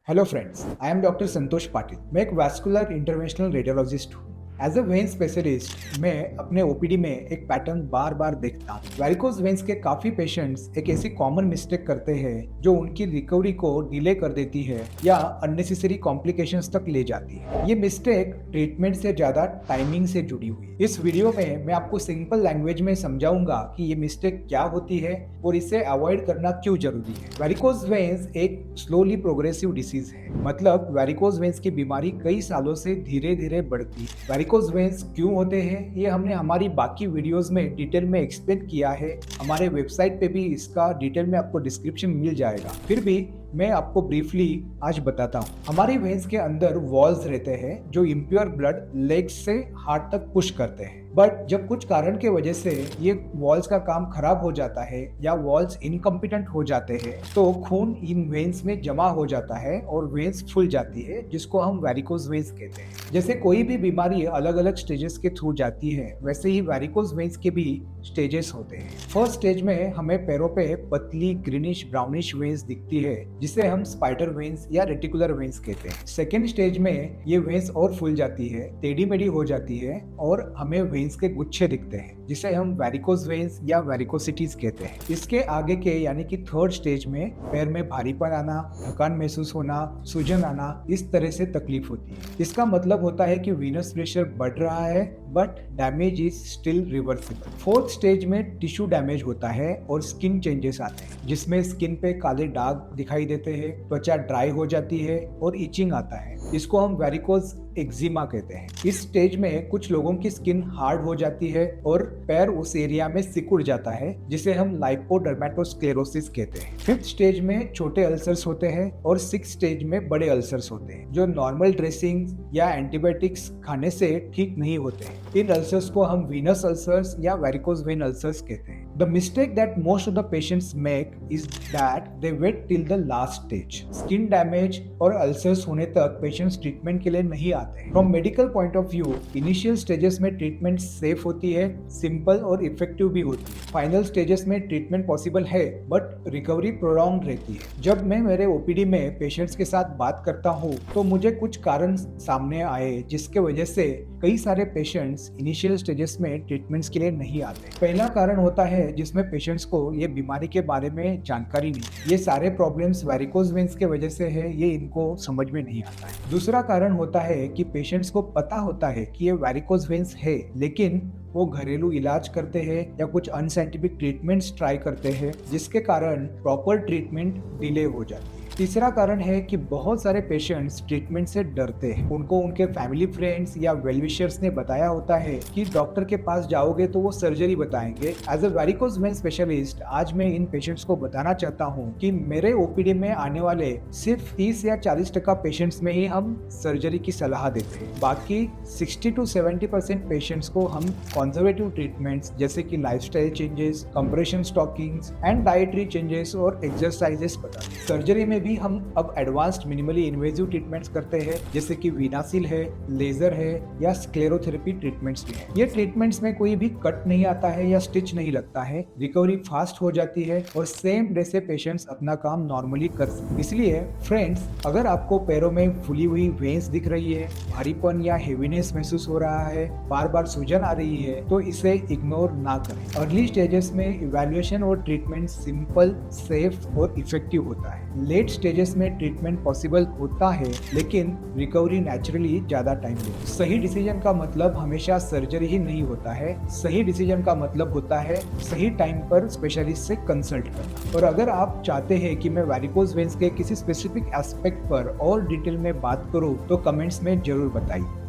Hello friends, I am doctor Santosh Patil. मैं एक vascular interventional radiologist हूँ। एज अ वेन स्पेशलिस्ट मैं अपने ओपीडी में एक पैटर्न बार बार देखता हूँ। वेरिकोज वेन्स के काफी पेशेंट्स एक ऐसी कॉमन मिस्टेक करते हैं जो उनकी रिकवरी को डिले कर देती है या अननेसेसरी कॉम्प्लिकेशंस तक ले जाती है। ये मिस्टेक ट्रीटमेंट से ज्यादा टाइमिंग से जुड़ी हुई है। इस वीडियो में मैं आपको सिंपल लैंग्वेज में समझाऊंगा कि ये मिस्टेक क्या होती है और इसे अवॉइड करना क्यों जरूरी है। वेरिकोज वेन्स एक स्लोली प्रोग्रेसिव डिसीज है, मतलब वेरिकोज वेन्स की बीमारी कई सालों से धीरे धीरे बढ़ती है। वेरिकोज वेन्स क्यों होते हैं ये हमने हमारी बाकी वीडियोस में डिटेल में एक्सप्लेन किया है। हमारे वेबसाइट पे भी इसका डिटेल में आपको डिस्क्रिप्शन मिल जाएगा। फिर भी मैं आपको ब्रीफली आज बताता हूँ। हमारी वेन्स के अंदर वॉल्स रहते हैं जो इम्प्योर ब्लड लेग्स से हार्ट तक पुश करते हैं। बट जब कुछ कारण के वजह से ये वॉल्स का काम खराब हो जाता है या वॉल्स इनकम्पिटेंट हो जाते हैं तो खून इन वेन्स में जमा हो जाता है और वेन्स फूल जाती है, जिसको हम वेरिकोज वेन्स कहते हैं। जैसे कोई भी बीमारी अलग अलग स्टेजेस के थ्रू जाती है, वैसे ही वेरिकोज वेन्स के भी स्टेजेस होते हैं। फर्स्ट स्टेज में हमें पैरों पे पतली ग्रीनिश ब्राउनिश वेन्स दिखती है जिसे हम स्पाइडर वेन्स या रेटिकुलर वेन्स कहते हैं। सेकेंड स्टेज में ये वेन्स और फूल जाती है, टेढ़ी मेढ़ी हो जाती है और हमें वेन्स के गुच्छे दिखते हैं जिसे हम वेरिकोज वेन्स या वेरिकोसिटीज कहते हैं। इसके आगे के यानी कि थर्ड स्टेज में पैर में भारीपन आना, थकान महसूस होना, सूजन आना, इस तरह से तकलीफ होती है। इसका मतलब होता है कि वीनस प्रेशर बढ़ रहा है but damage is still reversible. Fourth stage में टिश्यू डैमेज होता है और स्किन चेंजेस आते हैं जिसमें स्किन पे काले दाग दिखाई देते हैं, त्वचा ड्राई हो जाती है और इचिंग आता है। इसको हम वेरिकोज एक्जिमा कहते हैं। इस स्टेज में कुछ लोगों की स्किन हार्ड हो जाती है और पैर उस एरिया में सिकुड़ जाता है जिसे हम लाइपोडर्मेटोस्क्लेरोसिस कहते हैं। फिफ्थ स्टेज में छोटे अल्सर्स होते हैं और सिक्स स्टेज में बड़े अल्सर्स होते हैं जो नॉर्मल ड्रेसिंग या एंटीबायोटिक्स खाने से ठीक नहीं होते हैं। इन अल्सर्स को हम वीनस अल्सर्स या वेरिकोज वेन अल्सर्स कहते हैं। The mistake that most of the patients make is that they wait till the last stage. Skin damage और अल्सर्स होने तक पेशेंट्स ट्रीटमेंट के लिए नहीं आते हैं। From medical point of view, initial stages में ट्रीटमेंट सेफ होती है, सिंपल और इफेक्टिव भी होती है। फाइनल स्टेजेस में ट्रीटमेंट पॉसिबल है बट रिकवरी प्रोलॉन्ग रहती है। जब मैं मेरे ओपीडी में पेशेंट्स के साथ बात करता हूँ तो मुझे कुछ कारण सामने आए जिसके वजह से कई सारे पेशेंट्स इनिशियल स्टेजेस में ट्रीटमेंट्स के लिए नहीं आते। पहला कारण होता है जिसमें पेशेंट्स को ये बीमारी के बारे में जानकारी नहीं। ये सारे प्रॉब्लम्स वेरिकोज वेन्स के वजह से है, ये इनको समझ में नहीं आता है। दूसरा कारण होता है कि पेशेंट्स को पता होता है कि ये वेरिकोज वेन्स है, लेकिन वो घरेलू इलाज करते हैं या कुछ अनसाइंटिफिक ट्रीटमेंट्स ट्राई करते हैं जिसके कारण प्रॉपर ट्रीटमेंट डिले हो जाती है। तीसरा कारण है कि बहुत सारे पेशेंट्स ट्रीटमेंट से डरते हैं। उनको उनके फैमिली फ्रेंड्स या वेलविशर्स ने बताया होता है कि डॉक्टर के पास जाओगे तो वो सर्जरी बताएंगे। As a varicose vein specialist आज मैं इन पेशेंट्स को बताना चाहता हूँ कि मेरे ओपीडी में आने वाले सिर्फ 30 या 40% पेशेंट्स में ही हम सर्जरी की सलाह देते हैं। बाकी 60 to 70% पेशेंट्स को हम कंजर्वेटिव ट्रीटमेंट्स जैसे कि lifestyle changes, compression stockings and dietary changes और एक्सरसाइजेस बताते हैं। सर्जरी में भी हम अब एडवांस्ड मिनिमली इन्वेजिव ट्रीटमेंट्स करते हैं जैसे कि वीनासिल है, लेजर है या स्क्लेरोथेरेपी ट्रीटमेंट्स भी है। ये ट्रीटमेंट्स में कोई भी कट नहीं आता है या स्टिच नहीं लगता है, रिकवरी फास्ट हो जाती है और सेम डे से पेशेंट्स अपना काम नॉर्मली कर सकते। इसलिए फ्रेंड्स, अगर आपको पैरों में फूली हुई वेन्स दिख रही है, भारीपन या हेवीनेस महसूस हो रहा है, बार बार सूजन आ रही है तो इसे इग्नोर ना करें। अर्ली स्टेजेस में इवैल्यूएशन और ट्रीटमेंट सिंपल, सेफ और इफेक्टिव होता है। लेट स्टेजेस में ट्रीटमेंट पॉसिबल होता है लेकिन रिकवरी नेचुरली ज्यादा टाइम लेती है। सही डिसीजन का मतलब हमेशा सर्जरी ही नहीं होता है। सही डिसीजन का मतलब होता है सही टाइम पर स्पेशलिस्ट से कंसल्ट करना। और अगर आप चाहते हैं कि मैं वेरिकोज वेन्स के किसी स्पेसिफिक एस्पेक्ट पर और डिटेल में बात करूं तो कमेंट्स में जरूर बताइए।